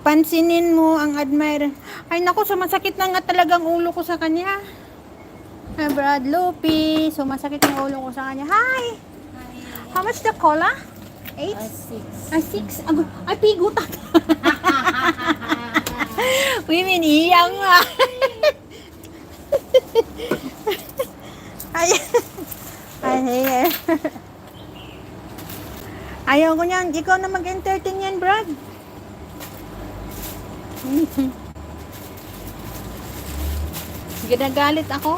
Pansinin mo ang admirer. Ay naku, sumasakit na nga talagang ulo ko sa kanya. Hi, Brad Lupi. Sumasakit ang ulo ko sa kanya. Hi! How much the cola? 8? 6. Ay, 6. Ay, pigutan. Women, iyaw nga. Ay, ay, ayaw ko niyan. Ikaw na mag-entertain yan, Brad. Ginagalit ako.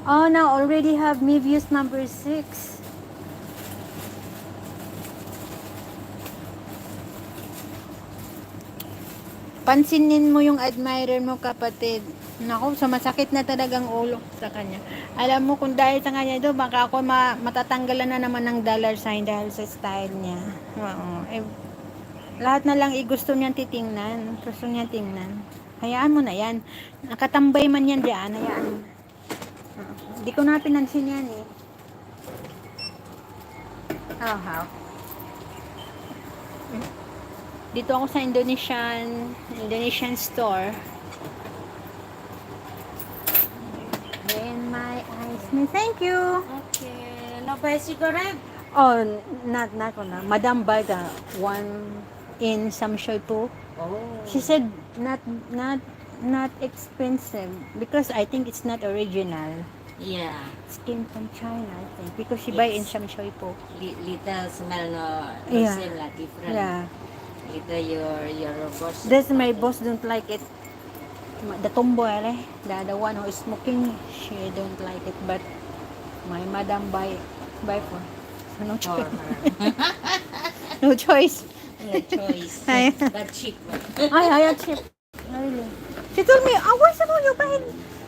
Oh, now already have me views number 6. Pansinin mo yung admirer mo, kapatid. Naku, sumasakit na talagang ulo sa kanya. Alam mo, kung dahil sa kanya ito, baka ako matatanggalan na naman ng dollar sign dahil sa style niya. Oo. Lahat na lang gusto niyang titingnan. Gusto niyang tingnan. Hayaan mo na yan. Nakatambay man yan dyan. Hayaan mo. Hindi ko na pinansin yan eh. Oh, how? Dito ako sa Indonesian store. In my eyes. Thank you. Okay. No buy cigarette? Oh, not na. Madam buy the one in some shampoo. Oh. She said not expensive because I think it's not original. Yeah. Skin from China, I think, because she buy in some shampoo. Little smell no Yeah. same like different. Yeah. Little your boss. This my boss don't like it. The tomboy, the one who is smoking, she don't like it. But my madam buy for. So no For choice. her. No choice. No choice. Ay. But cheap. Ay, cheap. Really. She told me, why so you buy it?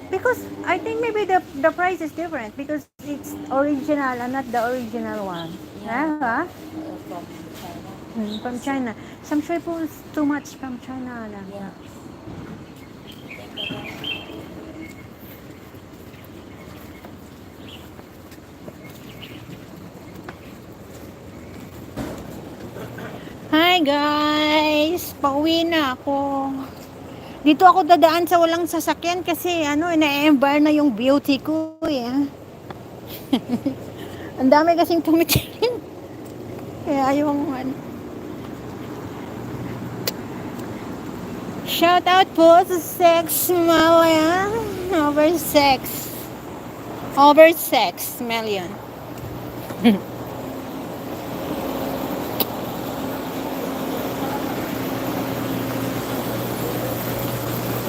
Because I think maybe the price is different because it's original and not the original one. Yeah. Huh? From China. From China. Some shampoo is too much from China. Yeah. Hi guys! Pauwi na ako. Dito ako dadaan sa walang sasakyan kasi ina-embar na yung beauty ko eh. Ang dami kasing tumitingin. Kaya yung shout out po sa Sex Million. Over sex million.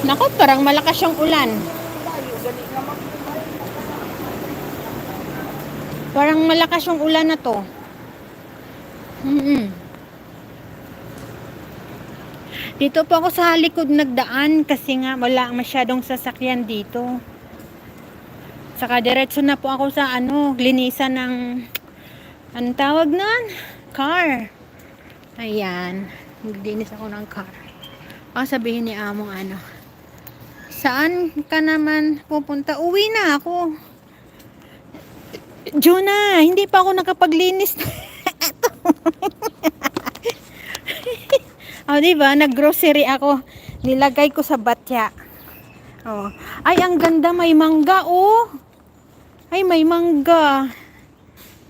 Nako, parang malakas yung ulan. Parang malakas yung ulan na to. Dito po ako sa likod nagdaan kasi nga wala masyadong sasakyan dito. Saka diretso na po ako sa linisan ng anong tawag nun? Car. Ayan. Naglinis ako ng car. Sabihin ni among saan ka naman pupunta? Uwi na ako. Jonah, hindi pa ako nakapaglinis. Diba? Nag-grocery ako. Nilagay ko sa batya. Ay, ang ganda. May mangga, Ay, may mangga.